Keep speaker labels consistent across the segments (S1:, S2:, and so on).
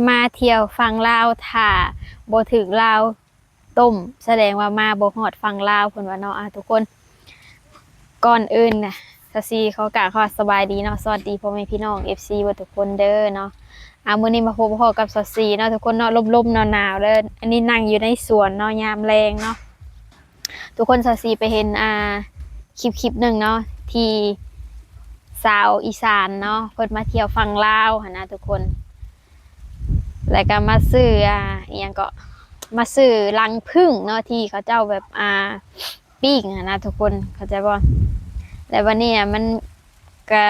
S1: มาเที่ยวฟังลาวถ้าบ่ถึงลาวต้มแสดงว่ามาบ่ฮอดฟังลาวเพิ่นว่าเนาะทุกคนก่อนอื่นน่ะซะซีเขากะขอสบายดีเนาะสวัสดีพ่อแม่พี่น้อง FC เบิดทุกคนเด้อเนาะมื้อนี้มาพบพ่อกับซะซีเนาะทุกคนเนาะลมๆหนาวๆเด้ออันนี้นั่งอยู่ในสวนเนาะยามแลงเนาะทุกคนซะซีไปเห็นคลิปหนึงเนาะที่สาวอีสานเนาะเพิ่นมาเที่ยวฟังลาวหั่นนะทุกคน แล้วก็มาซื้ออหยังก็มาซื้อรังผึ้งเนาะที่เขาเจ้าแบบปิ้งนะทุกคนเข้าใจบ่แล้ววันนี้มันก็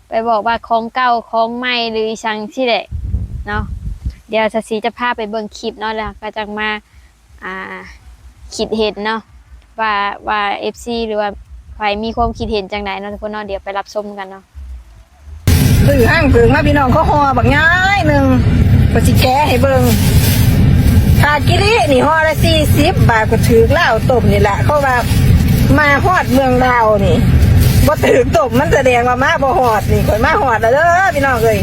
S1: ไปบอกว่าของเก่าของใหม่หรือชังที่แหละเนาะเดี๋ยวสสีจะพาไปเบิ่งคลิปเนาะแล้วก็จังมาอ่าคิดเห็นเนาะว่า FC หรือว่าใครมีความคิดเห็นจังไดเนาะทุกคนเนาะเดี๋ยวไปรับชมกันเนาะ
S2: ซื้อห้างผึ่งมาพี่น้องเขาห่อบักง่ายหนึ่งก็สิแกะให้เบิ่งขาดกิรินี่ห่อละ40 บาทก็ถือเหล้าต้มนี่แหละเขาว่ามาฮอดเมืองลาวนี่บ่ถือต้มมันแสดงว่ามาบ่ฮอดนี่ข่อยมาฮอดแล้วเด้อพี่น้องเอ้ย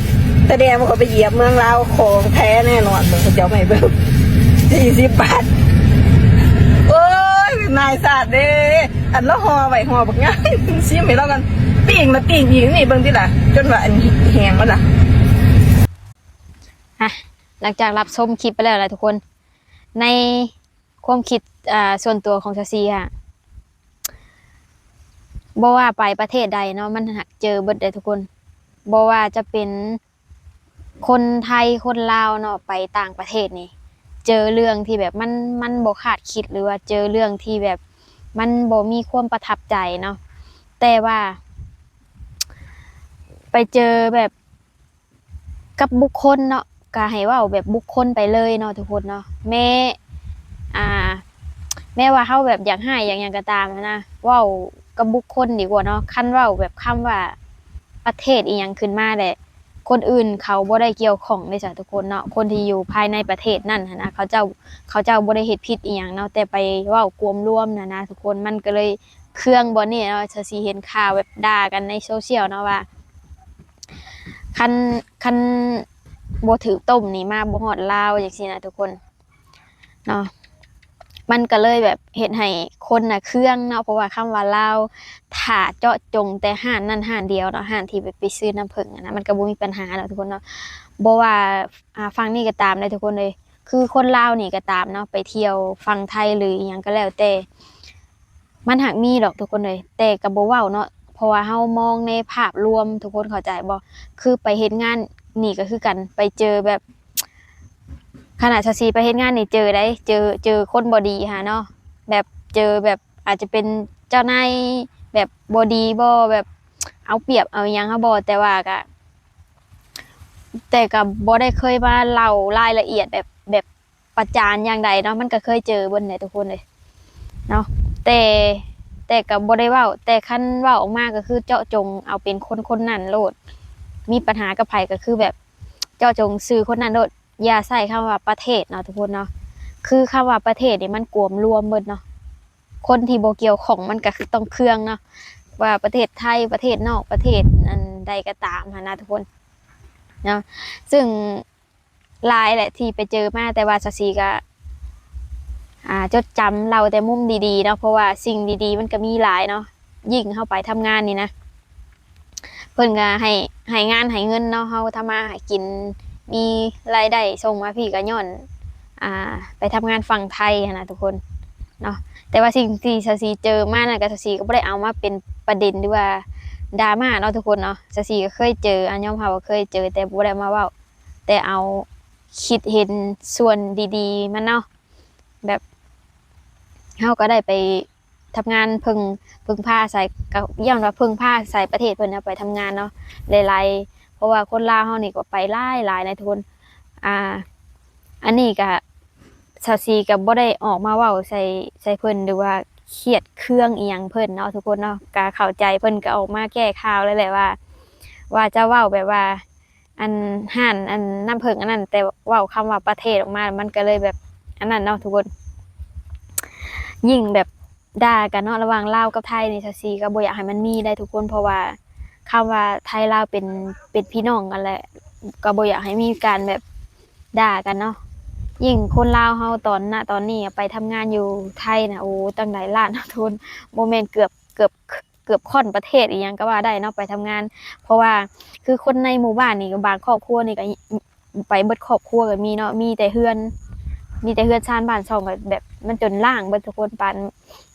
S2: แสดงว่าเขาไปเหยียบเมืองลาวของแท้แน่นอนเบิ่งเขาเจ้าไม่เบิ่ง40 บาทโอ้ยนายสาดเด้อันละห่อไว้ห่อบักง่ายซิมให้เรากันปิ้งละปิ้งอีกนี่เบิ่งติล่ะจนว่าอันแห้งมันล่ะ
S1: หลังจากรับชมคลิปไปแล้วทุกคนในความคิดส่วนตัวของซาซีค่ะบ่ว่าไปประเทศใดเนาะมันหักเจอเบิดเลยทุกคนบ่ว่าจะเป็นคนไทยคนลาวเนาะไปต่างประเทศนี่เจอเรื่องที่แบบมันบ่คาดคิดหรือว่าเจอเรื่องที่แบบมันบ่มีความประทับใจเนาะแต่ว่าไปเจอแบบกับบุคคลเนาะก็ให้เว้าแบบบุคคลไปเลยเนาะทุกคนเนาะอ่าแม้ว่าเฮาแบบอยากให้อย่างหยังก็ตามนะเว้ากับบุคคลดีกว่าเนาะคันเว้าแบบคำว่าประเทศอีหยังขึ้นมาแหละคนอื่นเขาบ่ได้เกี่ยวข้องเด้จ้ะทุกคนเนาะคนที่อยู่ภายในประเทศนั่นหั้นนะเขาเจ้าบ่ได้เฮ็ดผิดอีหยังเนาะแต่ไปเว้ากวมรวมนะทุกคนมันก็เลยเครื่องบ่นี่เนาะจะสิเห็นข่าวแบบด่ากันในโซเชียลเนาะว่าคันบ่ถูกต้มนี่มาบ่ฮอดลาวจังซี่นะทุกคนเนาะมันก็เลยแบบเฮ็ดให้คนน่ะเครื่องเนาะเพราะว่าคำว่าลาวถ้าเจาะจงแต่ห้านนั้นห้านเดียวเนาะห้านที่ไปซื้อน้ำผึ้งนะมันก็บ่มีปัญหาแล้วทุกคนเนาะบ่ว่าฝั่งนี้ก็ตามเลยทุกคนเลยคือคนลาวนี่ก็ตามเนาะไปเที่ยวฝั่งไทยหรืออีหยังก็แล้วแต่มันหักมีดอกทุกคนเลยแต่ก็บ่เว้าเนาะเพราะว่าเฮามองในภาพรวมทุกคนเข้าใจบ่คือไปเฮ็ดงานนี่ก็คือกันไปเจอแบบขณะชาซีไปเฮ็ดงานนี่เจอได้เจอคนบ่ดีค่ะเนาะแบบเจอแบบอาจจะเป็นเจ้านายแบบบ่ดีบ่แบบเอาเปรียบเอาหยังเฮาบ่แต่ก็บ่ได้เคยมาเล่ารายละเอียดแบบประจานอย่างใดเนาะมันก็เคยเจอเบิ่นแหละทุกคนเลยเนาะแต่แต่ก็บ่ได้เว้าแต่คันเว้าออกมาก็คือเจาะจงเอาเป็นคนๆนั้นโลดมีปัญหากับไผก็คือแบบเจาะจงชื่อคนนั้นโลดอย่าใช้คำว่าประเทศเนาะทุกคนเนาะคือคำว่าประเทศนี่มันกวมรวมเบิดเนาะคนที่บ่เกี่ยวข้องมันก็คือต้องเครื่องเนาะว่าประเทศไทยประเทศนอกประเทศอันใดก็ตามหั้นนะทุกคนเนาะซึ่งหลายแหละที่ไปเจอมาแต่ว่าซะซีก็จดจำเราแต่มุมดีๆเนาะเพราะว่าสิ่งดีๆมันก็มีหลายเนาะยิ่งเข้าไปทำงานนี่นะเพิ่นก็ให้งานให้เงินเนาะเฮาทำมาหากินมีรายได้ส่งมาพี่ก็ย้อนไปทำงานฝั่งไทยนะทุกคนเนาะแต่ว่าสิ่งที่ซาซีเจอมานั่นก็ซาซีก็บ่ได้เอามาเป็นประเด็นหรือว่าดราม่าเนาะทุกคนเนาะซาซีก็เคยเจอยอมรับว่าเคยเจอแต่บ่ได้มาเว้าแต่เอาคิดเห็นส่วนดีๆมันเนาะแบบเฮาก็ได้ไปทำงานพึ่งพาใส่ก็ย้อนว่าพึ่งพาใส่ประเทศเพิ่นนะไปทำงานเนาะหลายๆเพราะว่าคนลาวเฮานี่ก็ไปหลายๆนะทุกคนอันนี้ก็ซาซีก็บ่ได้ออกมาเว้าใส่เพิ่นหรือว่าเครียดเครื่องอีหยังเพิ่นเนาะทุกคนเนาะก็เข้าใจเพิ่นก็ออกมาแก้ข่าวเลยแหละว่าจะเว้าแบบว่าอันห้านอันน้ำผึ้งอันนั้นแต่เว้าคำว่าประเทศออกมามันก็เลยแบบอันนั้นเนาะทุกคนยิ่งแบบด่ากันเนาะระหว่างลาวกับไทยนี่ซาซีก็บ่อยากให้มันมีได้ทุกคนเพราะว่าคำว่าไทยลาวเป็นพี่น้องกันแหละก็บ่อยากให้มีการแบบ ด่ากันเนาะยิ่งคนลาวเฮาตอนนี้ไปทำงานอยู่ไทยนะโอ้ตั้งหลายล้านเนาะทุนโมเมนต์เกือบค่อนประเทศอีหยังก็ว่าได้เนาะไปทำงาน เพราะว่าคือคนในหมู่บ้านนี่ก็บางครอบครัวนี่ก็ไปเบิดครอบครัวก็มีเนาะมีแต่เฮือนชานบ้านช่องก็แบบมันจนล่างเบิดทุกคนปาน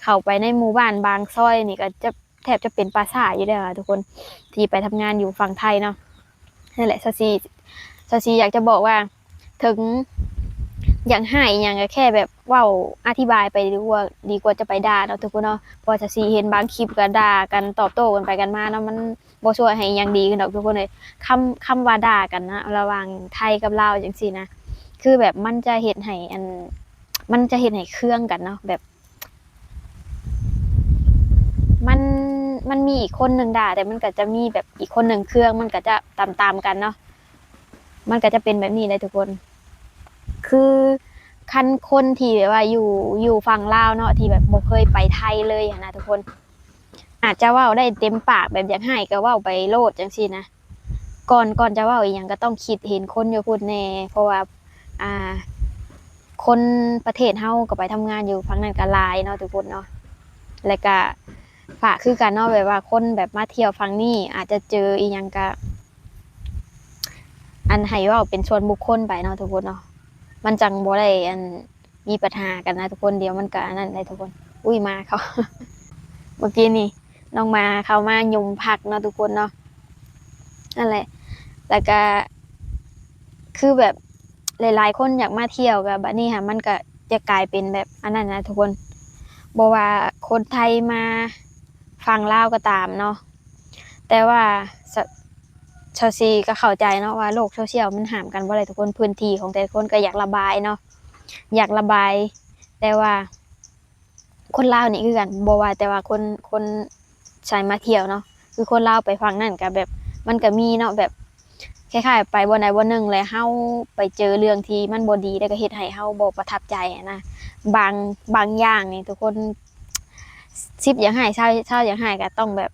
S1: เข้าไปในหมู่บ้านบางซอยนี่ก็จะแทบจะเป็นปราสาทอยู่แล้วอะทุกคนที่ไปทำงานอยู่ฝั่งไทยเนาะนั่นแหละซาซีอยากจะบอกว่าถึงอย่างให้อย่างก็แค่แบบเว้าอธิบายไปดีกว่าจะไปด่าเนาะทุกคนเนาะเพอซาซีเห็นบางคลิปก็ด่ากันตอบโต้กันไปกันมาเนาะมันบ่ช่วยให้หยังดีขึ้นดอกทุกคนเลยคำว่าด่ากันนะระหว่างไทยกับลาวจังซี่นะคือแบบมันจะเฮ็ดให้เครื่องกันเนาะแบบมันมันมีอีกคนหนึ่งด่าแต่มันก็จะมีแบบอีกคนหนึ่งเครื่องมันก็จะตามๆกันเนาะมันก็จะเป็นแบบนี้เลยทุกคน คือคันคนที่แบบว่าอยู่ฝั่งลาวเนาะที่แบบบ่เคยไปไทยเลยหั้นนะทุกคนอาจจะเว้าได้เต็มปากแบบอยากให้ก็เว้าไปโลดจังซี่นะก่อนจะเว้าอีหยังก็ต้องคิดเห็นคนอยู่พูดแน่เพราะว่าอ่าคนประเทศเฮาก็ไปทำงานอยู่ฝั่งนั้นก็หลายเนาะทุกคนเนาะแล้วก็ฝากคือกันเนาะแบบว่าคนแบบมาเที่ยวฝั่งนี้อาจจะเจออีหยังก็อันให้เว้าเป็นส่วนบุคคลไปเนาะทุกคนเนาะ มันจังบ่ได้มีปัญหากันนะทุกคนเดียวมันก็อันนั้นได้ทุกคนอุ้ยมาเขา เมื่อกี้นี่น้องมาเขามายุมผักเนาะทุกคนเนาะนั่นแหละแล้วก็คือแบบหลายๆคนอยากมาเที่ยวกับบัดนี้ค่ะมันก็จะกลายเป็นแบบอันนั้นนะทุกคนบ่ว่าคนไทยมาฝั่งลาวก็ตามเนาะแต่ว่าชาวซีก็เข้าใจเนาะว่าโลกโซเชียลมันห้ามกันบ่ได้ทุกคนพื้นที่ของแต่ละคนก็อยากระบายเนาะอยากระบายแต่ว่าคนลาวนี่คือกันบ่ว่าแต่ว่าคนใช้มาเที่ยวเนาะคือคนลาวไปฝั่งนั้นก็แบบมันก็มีเนาะแบบคล้ายๆไปบ่ใดบ่หนึ่งแล้วเฮาไปเจอเรื่องที่มันบ่ดีแล้วก็เฮ็ดให้เฮาบ่ประทับใจอะนะบางอย่างนี่ทุกคน10อย่างให้20อย่างให้ก็ต้องแบบ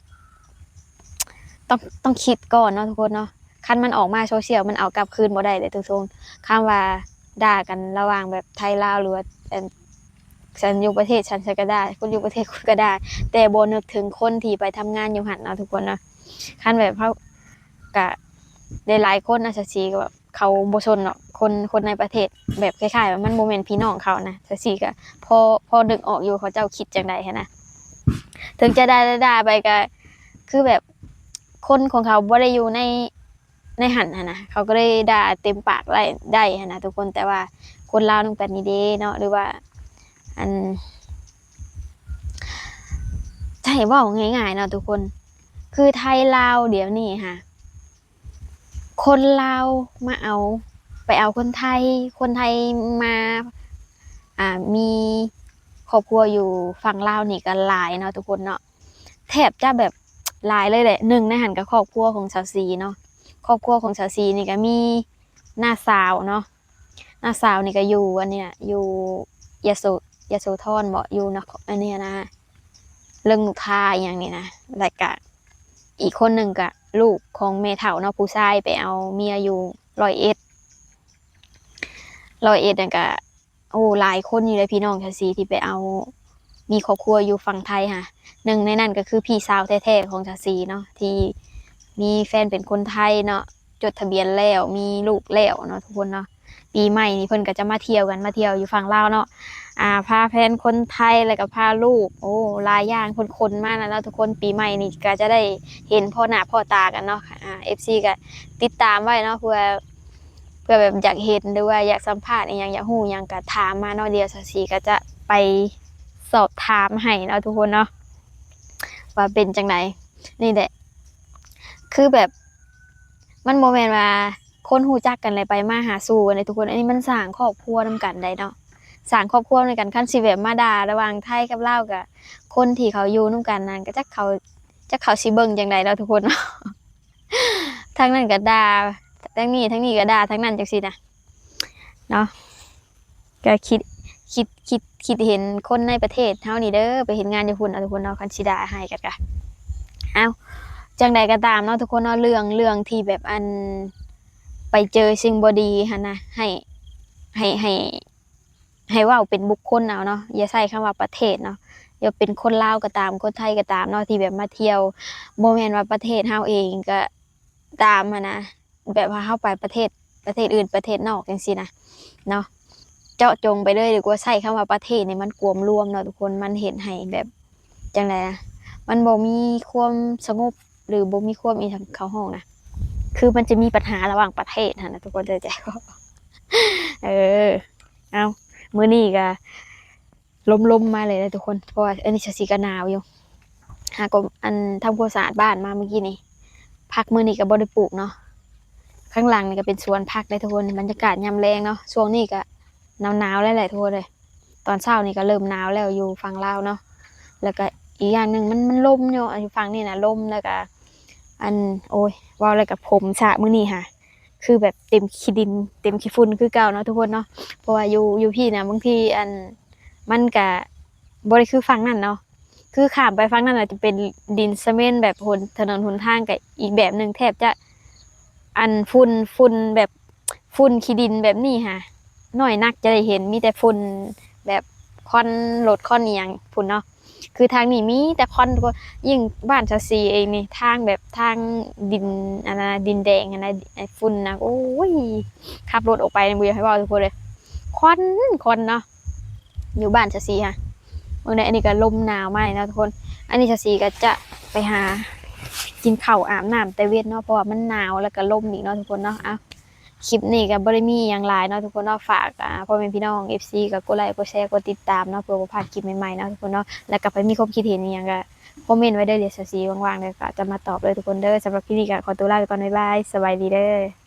S1: ต้องคิดก่อนเนาะทุกคนเนาะคันมันออกมาโซเชียลมันเอากลับคืนบ่ได้เลยทุกคนคำว่าด่ากันระหว่างแบบไทยลาวหรือว่าฉันอยู่ประเทศฉันก็ได้คุณอยู่ประเทศคุณก็ได้แต่บ่นึกถึงคนที่ไปทำงานอยู่หั่นเนาะทุกคนเนาะคันแบบเขาก็หลายๆคนน่ะสิก็แบบเขาบ่สนเนาะคนในประเทศแบบคล้ายๆว่ามันบ่แม่นพี่น้องเขานะสิก็พอนึกออกอยู่เขาเจ้าคิดจังใดหันนะถึงจะด่าไปก็คือแบบ คนของเขาบ่ได้อยู่ในหันหันนะเขาก็เลยด่าเต็มปากได้หันนะทุกคนแต่ว่าคนลาวต้องเป็นนี่เด้เนาะหรือว่าอันจะให้เว้าง่ายๆเนาะทุกคนคือไทยลาวเดี๋ยวนี้ค่ะคนลาวมาเอาไปเอาคนไทยมามีครอบครัวอยู่ฝั่งลาวนี่ก็หลายเนาะทุกคนเนาะแทบจะแบบหลายเลยแหละหนึ่งในหันกับครอบครัวของชาวซีเนาะครอบครัวของชาวซีนี่ก็มีน้าสาวเนาะน้าสาวนี่ก็อยู่อันเนี้ยอยู่ยโสยโสธรบ่อยู่นะอันเนี้ยนะเรื่องทาอย่างนี้นะแล้วก็อีกคนหนึ่งก็ลูกของแม่เฒ่าเนาะผู้ชายไปเอาเมียอยู่101นั่นก็โอ้หลายคนอยู่เลยพี่น้องชาวซีที่ไปเอามีครอบครัวอยู่ฝั่งไทยค่ะหนึ่งในนั้นก็คือพี่สาวแท้ๆของชาวซีเนาะที่มีแฟนเป็นคนไทยเนาะจดทะเบียนแล้วมีลูกแล้วเนาะทุกคนเนาะปีใหม่นี่เพิ่นก็จะมาเที่ยวกันมาเที่ยวอยู่ฝั่งลาวเนาะพาแฟนคนไทยแล้วก็พาลูกโอ้หลายอย่างคนๆมากแล้วทุกคนปีใหม่นี่ก็จะได้เห็นพ่อหน้าพ่อตากันเนาะFC ก็ติดตามไว้เนาะเพื่อแบบอยากเห็นหรือว่าอยากสัมภาษณ์อหยังอยากฮู้หยังก็ถามมาเนาะเดี๋ยวซาซีก็จะไปสอบถามให้เนาะทุกคนเนาะว่าเป็นจังไดนี่แหละคือแบบมันบ่แม่นว่าคนรู้จักกันเลยไปมาหาสู่กันเลยทุกคนอันนี้มันสร้างครอบครัวนำกันได้เนาะสร้างครอบครัวด้วยกันคันสิแบบมาด่าระหว่างไทยกับลาวก็คนที่เขาอยู่นำกันนั้นก็จักเขาสิเบิ่งจังไดเนาะทุกคนเนาะทางนั้นก็ด่าทั้งนี้ก็ด่าทั้งนั้นจังซี่นะเนาะก็คิดเห็นคนในประเทศเฮานี่เด้อไปเฮ็ดงานอยู่พุ่นเอาทุกคนเนาะคันสิด่าให้กันก็อ้าวจังใดก็ตามเนาะทุกคนเนาะเรื่องที่แบบไปเจอสิ่งบ่ดีหั่นนะ ให้เว้าเป็นบุคคลเอาเนาะอย่าใช้คำว่าประเทศเนาะอย่าเป็นคนลาวก็ตามคนไทยก็ตามเนาะที่แบบมาเที่ยวบ่แม่นว่าประเทศเฮาเองก็ตามหั้นนะแบบว่าเฮาไปประเทศอื่นประเทศนอกจังซี่นะเนาะเจาะจงไปเลยดีกว่าใช้คำว่าประเทศนี่มันกวมรวมเนาะทุกคนมันเห็นให้แบบจังไดนะมันบ่มีความสงบหรือบ่มีความอีทางเข้าห้องนะคือมันจะมีปัญหาระหว่างประเทศหั่นนะทุกคนเข้าใจบ่ เออเอามื้อนี้ก็ลมๆมาเลยนะทุกคนเพราะว่าอันนี้สิก็หนาวอยู่หาก็อันทำความสะอาดบ้านมาเมื่อกี้นี่ผักมื้อนี้ก็บ่ได้ปลูกเนาะข้างหลังนี่ก็เป็นสวนผักเลยทุกคนบรรยากาศยามแลงเนาะช่วงนี้ก็หนาวๆแล้วแหละทุกคนเลยตอนเช้านี่ก็เริ่มหนาวแล้วอยู่ฝั่งลาวเนาะแล้วก็อีกอย่างหนึงมันลมเนาะอยู่ฝั่งนี้น่ะลมแล้วก็อันโอ้ยเว้าแล้วก็ผมสระมื้อนี้ค่ะ คือแบบเต็มขี้ดินเต็มขี้ฝุ่นคือเก่าเนาะทุกคนเนาะเพราะว่าอยู่พี่นะบางทีอันมันก็บ่ได้คือฝั่งนั้นเนาะคือข้ามไปฝั่งนั้นน่ะจะเป็นดินซีเมนต์แบบถนนหนทางก็อีกแบบหนึงแทบจะอันฝุ่นแบบฝุ่นขี้ดินแบบนี้ค่ะน้อยนักจะได้เห็นมีแต่ฝุ่นแบบควันรถควันอีหยังฝุ่นเนาะคือทางนี้มีแต่ควันก็ยิ่งบ้านชาซีเองนี่ทางแบบทางดินอันนั้นนะดินแดงอันนั้นไอ้ฝุ่นนะโอ้ยขับรถออกไปเนี่ยบ่อยากให้เว้าทุกคนเลยควันเนาะอยู่บ้านชาซีค่ะเมื่อในอันนี้ก็ลมหนาวมากนะทุกคนอันนี้ชาซีก็จะไปหากินข้าวอาบน้ำแต่เวียนเนาะเพราะว่ามันหนาวแล้วก็ลมอีกเนาะทุกคนเนาะเอาคลิปนี้ก็บ่ได้มีอย่างหลายเนาะทุกคนเนาะฝากพ่อแม่พี่น้อง FC ก็กดไลค์กดแชร์กดติดตามเนาะเพื่อบ่พลาดคลิปใหม่ๆเนาะทุกคนเนาะแล้วก็ไปมีความคิดเห็นอีหยังก็คอมเมนต์ไว้เด้อเดี๋ยวชาซีว่างๆเด้อก็จะมาตอบเลยทุกคนเด้อสำหรับคลิปนี้ก็ขอตัวลาไปก่อนบ๊ายบายสบายดีเด้อ